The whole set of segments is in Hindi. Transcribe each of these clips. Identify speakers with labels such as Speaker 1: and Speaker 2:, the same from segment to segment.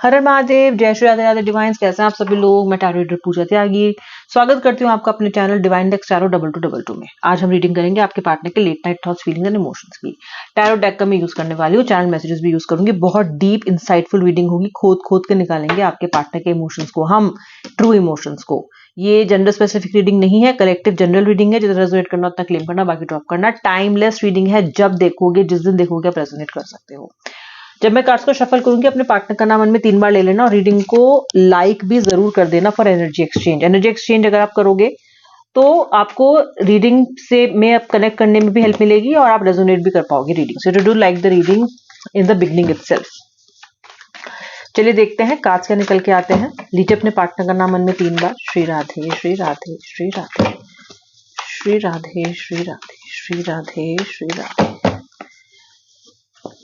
Speaker 1: हर हर महादेव, जय श्री राधे राधे डिवाइन्स। कैसे हैं आप सभी लोग? मैं टैरो रीडर पूजा त्यागी स्वागत करती हूँ आपका अपने चैनल डिवाइन डेक टैरो 2222 में। आज हम रीडिंग करेंगे आपके पार्टनर के late night thoughts, feelings and emotions की। टैरो डेक का मैं यूज करने वाली हूँ, चैनल मैसेजेस भी यूज करूंगी। बहुत डीप इंसाइटफुल रीडिंग होगी, खोद खोद के निकालेंगे आपके पार्टनर के इमोशंस को, हम ट्रू इमोशंस को। ये जेंडर स्पेसिफिक रीडिंग नहीं है, कलेक्टिव जनरल रीडिंग है। जितना रेजोनेट करना उतना क्लेम करना, बाकी ड्रॉप करना। टाइमलेस रीडिंग है, जब देखोगे जिस दिन देखोगे आप रेजोनेट कर सकते हो। जब मैं कार्ड्स को शफल करूंगी अपने पार्टनर का नाम मन में 3 बार ले लेना और रीडिंग को लाइक भी जरूर कर देना for energy exchange. Energy exchange अगर आप करोगे तो आपको रीडिंग से में अब कनेक्ट करने में भी हेल्प मिलेगी और आप रेजोनेट भी कर पाओगे रीडिंग से। To do like the reading in the beginning itself. चलिए देखते हैं कार्ड्स क्या निकल के आते हैं। लीजिए अपने पार्टनर का नाम मन में 3 बार। श्री राधे श्री राधे श्री राधे श्री राधे श्री राधे श्री राधे श्री राधे।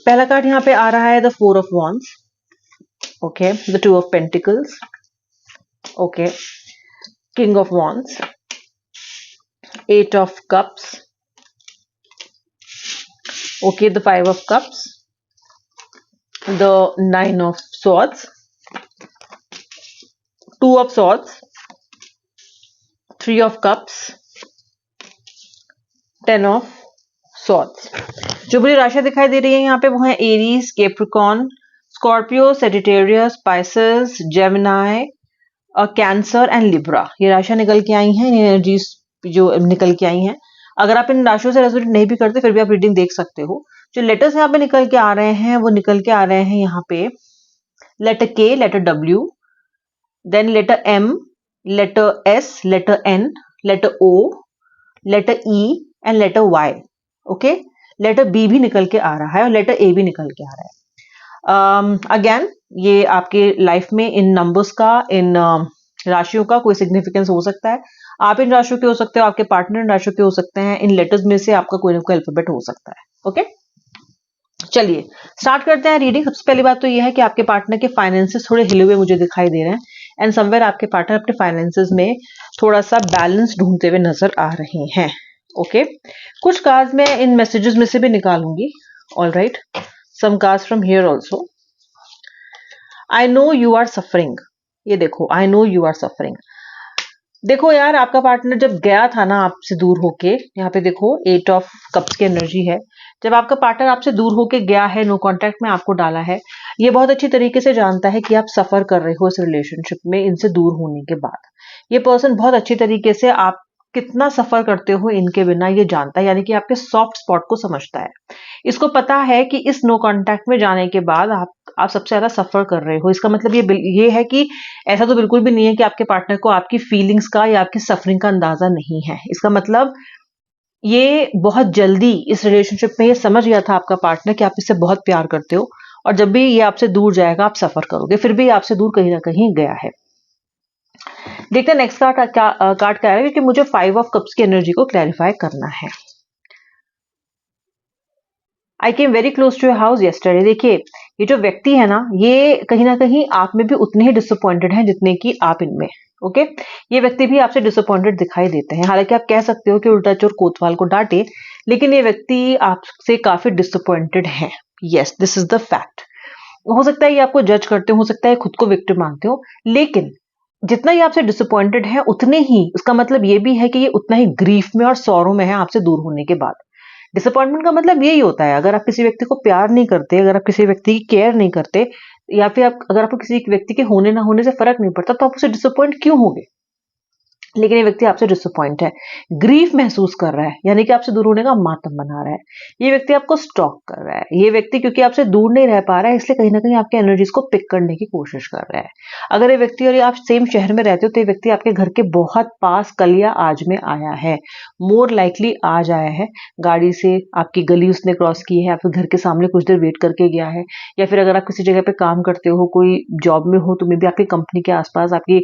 Speaker 1: पहला कार्ड यहाँ पे आ रहा है the 4 of wands, okay, the 2 of pentacles, okay, king of wands, 8 of cups, okay, the 5 of cups, the 9 of swords, 2 of swords, 3 of cups, 10 of swords। जो बुरी राशि दिखाई दे रही है यहाँ पे वो है Aries, Capricorn, Scorpio, Sagittarius, spices, Gemini, cancer and Libra. ये राशियां निकल के आई हैं, एनर्जीज जो निकल के आई हैं। अगर आप इन राशियों से रेजोनेट नहीं भी करते फिर भी आप रीडिंग देख सकते हो। जो लेटर्स यहाँ पे निकल के आ रहे हैं वो निकल के आ रहे हैं यहाँ पे letter K, letter W, then letter M, letter S, letter N, letter O, letter E and letter Y. Okay, letter B भी निकल के आ रहा है और लेटर ए भी निकल के आ रहा है। अगेन ये आपके लाइफ में इन नंबर्स का, इन राशियों का कोई सिग्निफिकेंस हो सकता है। आप इन राशियों के हो सकते हो, आपके पार्टनर इन राशियों के हो सकते हैं। इन लेटर्स में से आपका कोई ना कोई अल्फाबेट हो सकता है। ओके, चलिए स्टार्ट करते हैं रीडिंग। सबसे पहली बात तो ये है कि आपके पार्टनर के फाइनेंसेस थोड़े हिले हुए मुझे दिखाई दे रहे हैं एंड समवेयर आपके पार्टनर अपने फाइनेंसेस में थोड़ा सा बैलेंस ढूंढते हुए नजर आ रहे हैं। ओके, कुछ कार्ड्स मैं इन मैसेजेस में से भी निकालूंगी। All right, some cards from here also. I know you are suffering. ये देखो, I know you are suffering. देखो यार, आपका पार्टनर जब गया था ना आपसे दूर होके, यहाँ पे देखो 8 ऑफ कप्स की एनर्जी है। जब आपका पार्टनर आपसे दूर होके गया है, नो कांटेक्ट में आपको डाला है, ये बहुत अच्छी तरीके से जानता है कि आप सफर कर रहे हो इस रिलेशनशिप में इनसे दूर होने के बाद। ये पर्सन बहुत अच्छी तरीके से आप कितना सफर करते हो इनके बिना ये जानता है, यानी कि आपके सॉफ्ट स्पॉट को समझता है। इसको पता है कि इस नो कांटेक्ट में जाने के बाद आप सबसे ज्यादा सफर कर रहे हो। इसका मतलब ये है कि ऐसा तो बिल्कुल भी नहीं है कि आपके पार्टनर को आपकी फीलिंग्स का या आपकी सफरिंग का अंदाजा नहीं है। इसका मतलब ये बहुत जल्दी इस रिलेशनशिप में ये समझ गया था आपका पार्टनर कि आप इससे बहुत प्यार करते हो और जब भी ये आपसे दूर जाएगा आप सफर करोगे, फिर भी आपसे दूर कहीं ना कहीं गया है। देखते हैं नेक्स्ट कार्ड क्या है, क्योंकि मुझे 5 ऑफ कप्स की एनर्जी को क्लैरिफाई करना है। I came very close to your house yesterday. देखिए, ये जो व्यक्ति है ना, ये कहीं ना कहीं आप में भी उतने ही डिसअपॉइंटेड हैं जितने कि आप इनमें। ओके, ये व्यक्ति भी आपसे डिसअपॉइंटेड दिखाई देते हैं। हालांकि आप कह सकते हो कि उल्टा चोर कोतवाल को डांटे, लेकिन ये व्यक्ति आपसे काफी डिसअपॉइंटेड है। Yes, this is the fact. हो सकता है ये आपको जज करते हो सकता है खुद को विक्टिम मानते हो, लेकिन जितना ये आपसे डिसअपॉइंटेड है उतने ही उसका मतलब ये भी है कि ये उतना ही ग्रीफ में और सौरों में है आपसे दूर होने के बाद। डिसअपॉइंटमेंट का मतलब यही होता है, अगर आप किसी व्यक्ति को प्यार नहीं करते, अगर आप किसी व्यक्ति की केयर नहीं करते, या फिर अगर आपको किसी व्यक्ति के होने ना होने से फर्क नहीं पड़ता, तो आप उसे डिसअपॉइंट क्यों होगे। लेकिन ये व्यक्ति आपसे डिसअपॉइंट है, ग्रीफ महसूस कर रहा है, यानी कि आपसे दूर होने का मातम बना रहा है। ये व्यक्ति आपको स्टॉक कर रहा है। ये व्यक्ति क्योंकि आपसे दूर नहीं रह पा रहा है, इसलिए कहीं ना कहीं आपके एनर्जीज को पिक करने की कोशिश कर रहा है। अगर ये व्यक्ति और ये आप सेम शहर में रहते हो तो ये व्यक्ति आपके घर के बहुत पास कल या आज में आया है, मोर लाइकली आज आया है। गाड़ी से आपकी गली उसने क्रॉस की है, आपके घर के सामने कुछ देर वेट करके गया है, या फिर अगर आप किसी जगह पे काम करते हो, कोई जॉब में हो, तो मे भी आपकी कंपनी के आसपास, आपकी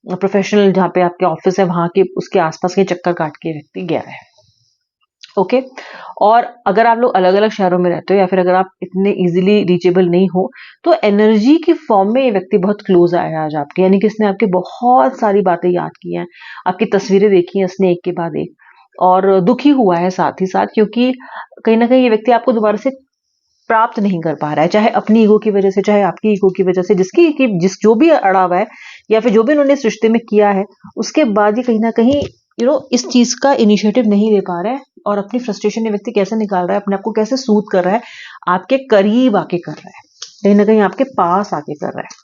Speaker 1: प्रोफेशनल जहाँ पे आपके ऑफिस है वहां के उसके आसपास के चक्कर काट के व्यक्ति गया है। ओके, और अगर आप लोग अलग अलग शहरों में रहते हो या फिर अगर आप इतने इजीली रीचेबल नहीं हो, तो एनर्जी की फॉर्म में ये व्यक्ति बहुत क्लोज आया है आज आपके, यानी कि इसने आपकी बहुत सारी बातें याद की हैं, आपकी तस्वीरें देखी हैं इसने एक के बाद एक, और दुखी हुआ है साथ ही साथ, क्योंकि कहीं ना कहीं ये व्यक्ति आपको दोबारा से प्राप्त नहीं कर पा रहा है, चाहे अपनी ईगो की वजह से, चाहे आपकी ईगो की वजह से, जिस जो भी अड़ा हुआ है या फिर जो भी उन्होंने इस रिश्ते में किया है, उसके बाद ही कहीं ना कहीं इस चीज का इनिशिएटिव नहीं ले पा रहा है और अपनी फ्रस्ट्रेशन ये व्यक्ति कैसे निकाल रहा है, अपने आप को कैसे सूद कर रहा है, आपके करीब आके कर रहा है, कहीं ना कहीं आपके पास आके कर रहा है।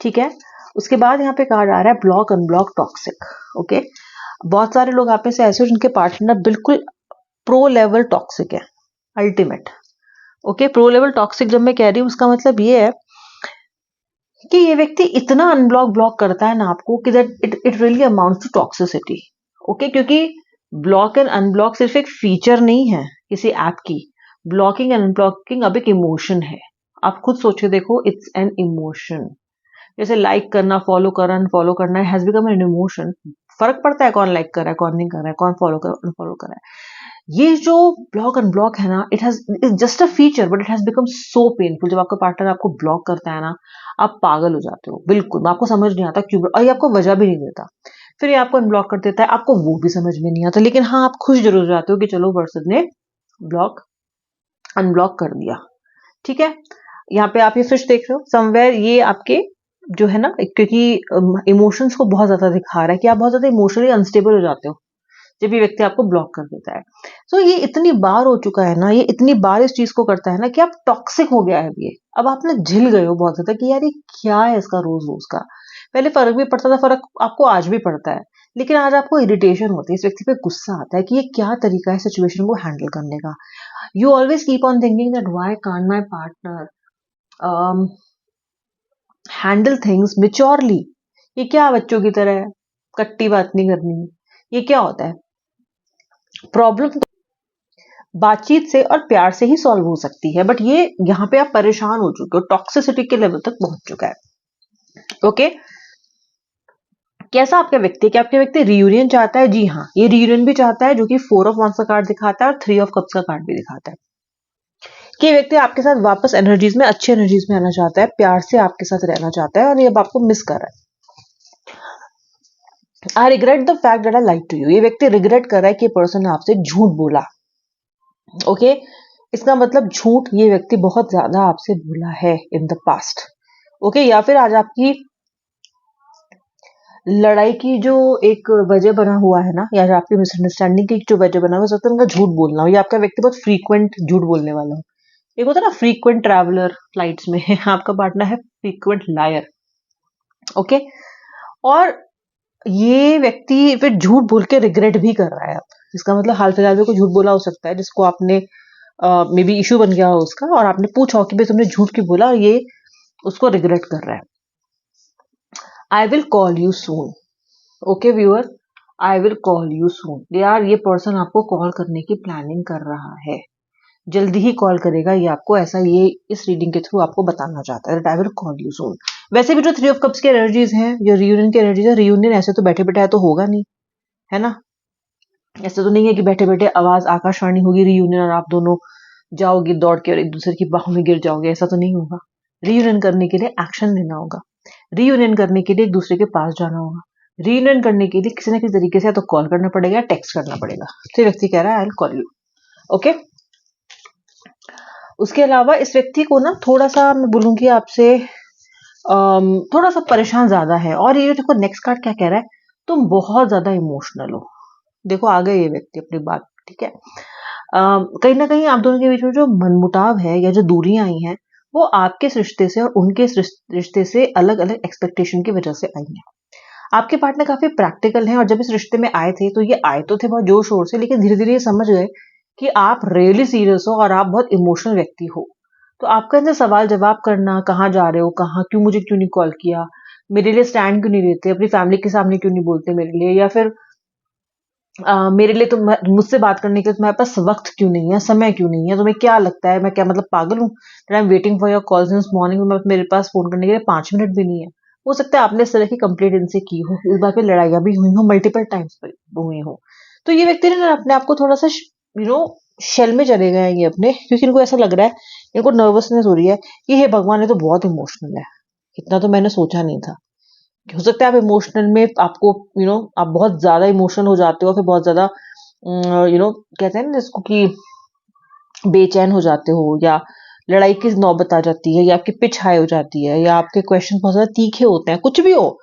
Speaker 1: ठीक है, उसके बाद यहाँ पे कहा जा रहा है ब्लॉक अनब्लॉक टॉक्सिक। ओके, बहुत सारे लोग आप में से ऐसे हो जिनके पार्टनर बिल्कुल प्रो लेवल टॉक्सिक है, ultimate. Okay, pro level toxic जब मैं कह रही हूँ उसका मतलब ये है कि ये व्यक्ति इतना अनब्लॉक ब्लॉक करता है ना आपको कि that it really amounts to toxicity. Okay, क्योंकि ब्लॉक एंड अनब्लॉक सिर्फ एक फीचर नहीं है किसी ऐप की, ब्लॉकिंग एंड अनब्लॉकिंग अब एक इमोशन है। आप खुद सोच के देखो, इट्स एन इमोशन। जैसे लाइक करना, फॉलो करना, अनफॉलो करना हैज बिकम एन इमोशन। फर्क पड़ता है कौन लाइक कर रहा है, कौन नहीं कर रहा है, कौन फॉलो कर अनफॉलो कर रहा है। ये जो ब्लॉक अनब्लॉक है ना, it's just a feature but it has become so painful. जब आपका पार्टनर आपको ब्लॉक करता है ना, आप पागल हो जाते हो, बिल्कुल आपको समझ नहीं आता क्यों, और ये आपको वजह भी नहीं देता। फिर ये आपको अनब्लॉक कर देता है, आपको वो भी समझ में नहीं आता, लेकिन हाँ आप खुश जरूर हो जाते हो कि चलो पर्सन ने ब्लॉक अनब्लॉक कर दिया। ठीक है, यहाँ पे आप ये फिश देख रहे हो समवेयर, ये आपके जो है ना, क्योंकि इमोशंस को बहुत ज्यादा दिखा रहा है कि आप बहुत ज्यादा इमोशनली अनस्टेबल हो जाते हो जब ये व्यक्ति आपको ब्लॉक कर देता है। सो ये इतनी बार हो चुका है ना, ये इतनी बार इस चीज को करता है ना कि आप टॉक्सिक हो गया है अब ये। अब आप ना झिल गए हो बहुत ज्यादा कि यार ये क्या है इसका रोज रोज का। पहले फर्क भी पड़ता था, फर्क आपको आज भी पड़ता है, लेकिन आज आपको इरिटेशन होती है, इस व्यक्ति पे गुस्सा आता है कि ये क्या तरीका है सिचुएशन को हैंडल करने का। You always keep on thinking that why can't my partner handle things maturely. ये क्या बच्चों की तरह है, कट्टी बात नहीं करनी है, ये क्या होता है। प्रॉब्लम बातचीत से और प्यार से ही सॉल्व हो सकती है, बट ये यहाँ पे आप परेशान हो चुके हो, टॉक्सिसिटी के लेवल तक पहुंच चुका है। ओके, कैसा आपका व्यक्ति, क्या आपका व्यक्ति रियूनियन चाहता है? जी हाँ, ये रियूनियन भी चाहता है, जो कि 4 ऑफ वांस का कार्ड दिखाता है और 3 ऑफ कप्स का कार्ड भी दिखाता है कि ये व्यक्ति आपके साथ वापस एनर्जीज में, अच्छी एनर्जीज में आना चाहता है, प्यार से आपके साथ रहना चाहता है और ये अब आपको मिस कर रहा है। I regret the fact that I like to you. ये व्यक्ति रिग्रेट कर रहा है कि पर्सन ने आपसे झूठ बोला। ओके, इसका मतलब झूठ ये व्यक्ति बहुत ज्यादा आपसे बोला है इन द पास्ट। ओके, या फिर आज आपकी लड़ाई की जो एक वजह बना हुआ है ना, या आपकी मिसअंडरस्टैंडिंग की जो वजह बना हुआ है, उनका झूठ बोलना हो, या आपका व्यक्ति बहुत फ्रीक्वेंट झूठ बोलने वाला हो। एक होता है ना फ्रीक्वेंट ट्रैवलर फ्लाइट्स में, आपका पार्टनर है फ्रीक्वेंट लायर। ओके, और ये व्यक्ति फिर झूठ बोल के रिग्रेट भी कर रहा है अब। इसका मतलब हाल फिलहाल में कोई झूठ बोला हो सकता है जिसको आपने मे बी इशू बन गया हो उसका, और आपने पूछा हो कि भाई तुमने झूठ क्यों बोला, और ये उसको रिग्रेट कर रहा है। I will call you soon. Okay viewer, I will call you soon. यार ये पर्सन आपको कॉल करने की प्लानिंग कर रहा है, जल्दी ही कॉल करेगा ये आपको, ऐसा ये इस रीडिंग के थ्रू आपको बताना चाहता है। I will call you soon. वैसे भी जो 3 ऑफ कप्स की एनर्जीज हैं, जो रियूनियन की एनर्जीज है, रियूनियन ऐसे तो बैठे बैठे तो होगा नहीं, है ना। ऐसा तो नहीं है कि बैठे बैठे आवाज आकाशवाणी होगी रियूनियन और आप दोनों जाओगे दौड़ के और एक दूसरे की बाहों में गिर जाओगे, ऐसा तो नहीं होगा। रियूनियन करने के लिए एक्शन लेना होगा, रियूनियन करने के लिए एक दूसरे के पास जाना होगा, रियूनियन करने के लिए किसी ना किसी तरीके से या तो कॉल करना पड़ेगा, टेक्स्ट करना पड़ेगा। तो व्यक्ति कह रहा है I will call you. Okay, उसके अलावा इस व्यक्ति को ना थोड़ा सा मैं बोलूंगी आपसे, थोड़ा सा परेशान ज्यादा है। और ये देखो नेक्स्ट कार्ड क्या कह रहा है, तुम बहुत ज्यादा इमोशनल हो। देखो आ गए ये व्यक्ति अपनी बात। ठीक है, कहीं ना कहीं आप दोनों के बीच में जो मनमुटाव है या जो दूरियां आई हैं, वो आपके इस रिश्ते से और उनके इस रिश्ते से अलग अलग एक्सपेक्टेशन की वजह से आई हैं। आपके पार्टनर काफी प्रैक्टिकल हैं और जब इस रिश्ते में आए थे तो ये आए तो थे बहुत जोर शोर से, लेकिन धीरे धीरे ये समझ गए कि आप रियली सीरियस हो और आप बहुत इमोशनल व्यक्ति हो। तो आपका इनसे सवाल जवाब करना, कहाँ जा रहे हो, कहाँ, क्यों, मुझे क्यों नहीं कॉल किया, मेरे लिए स्टैंड क्यों नहीं लेते, अपनी फैमिली के सामने क्यों नहीं बोलते मेरे लिए, या फिर मेरे लिए मुझसे बात करने के लिए तुम्हारे पास वक्त क्यों नहीं है, समय क्यों नहीं है, तुम्हें क्या लगता है मैं क्या मतलब पागल हूँ, I am waiting for your call since morning, मेरे पास फोन करने के लिए 5 मिनट भी नहीं है। हो सकता है आपने इस तरह की कंप्लेंट इनसे की हो, इस बात पे लड़ाइयां भी हुई हो, मल्टीपल टाइम्स हुई हो। तो ये व्यक्ति ने अपने आप को थोड़ा सा शेल में चले गए हैं ये अपने, क्योंकि इनको ऐसा लग रहा है, इनको नर्वसनेस हो रही है कि हे भगवान ये तो बहुत इमोशनल है, इतना तो मैंने सोचा नहीं था। हो सकता है आप इमोशनल में आपको आप बहुत ज्यादा इमोशनल हो जाते हो, फिर बहुत ज्यादा कहते हैं ना जिसको कि बेचैन हो जाते हो, या लड़ाई की नौबत आ जाती है, या आपकी पिच हाई हो जाती है, या आपके क्वेश्चन बहुत ज्यादा तीखे होते हैं, कुछ भी हो,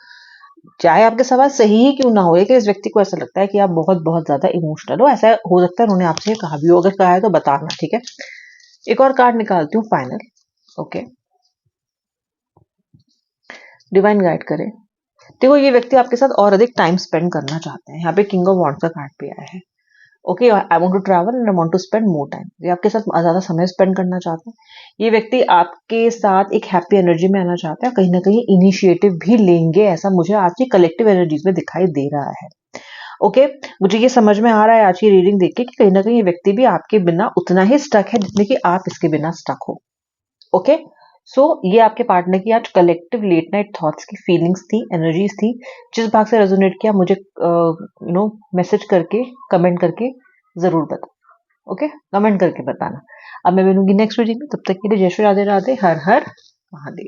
Speaker 1: चाहे आपके सवाल सही ही क्यों ना हो, लेकिन इस व्यक्ति को ऐसा लगता है कि आप बहुत बहुत ज्यादा इमोशनल हो। ऐसा हो सकता है उन्होंने आपसे कहा भी हो, अगर कहा है तो बताना, ठीक है। एक और कार्ड निकालती हूँ, फाइनल। ओके, डिवाइन गाइड करे। देखो, ये व्यक्ति आपके साथ और अधिक टाइम स्पेंड करना चाहते हैं। यहाँ पे किंग ऑफ वॉन्ड्स का कार्ड भी आया है। Okay, I want to travel and I want to spend more time. ये आपके साथ ज्यादा समय स्पेंड करना चाहते हैं। ये व्यक्ति आपके साथ एक हैप्पी एनर्जी में आना चाहता है, कहीं ना कहीं इनिशिएटिव भी लेंगे, ऐसा मुझे आपकी कलेक्टिव एनर्जीज में दिखाई दे रहा है। ओके, मुझे ये समझ में आ रहा है आज की रीडिंग देख के कि कहीं ना कहीं ये व्यक्ति भी आपके बिना उतना ही स्टक है जितने कि आप इसके बिना स्टक हो। ओके, सो ये आपके पार्टनर की आज कलेक्टिव लेट नाइट थॉट्स की फीलिंग्स थी, एनर्जीज थी। जिस भाग से रेजोनेट किया मुझे मैसेज करके, कमेंट करके जरूर बताओ। ओके, कमेंट करके बताना। अब मैं मिलूंगी नेक्स्ट वीडियो में, तब तक के लिए जय श्री राधे राधे, हर हर महादेव।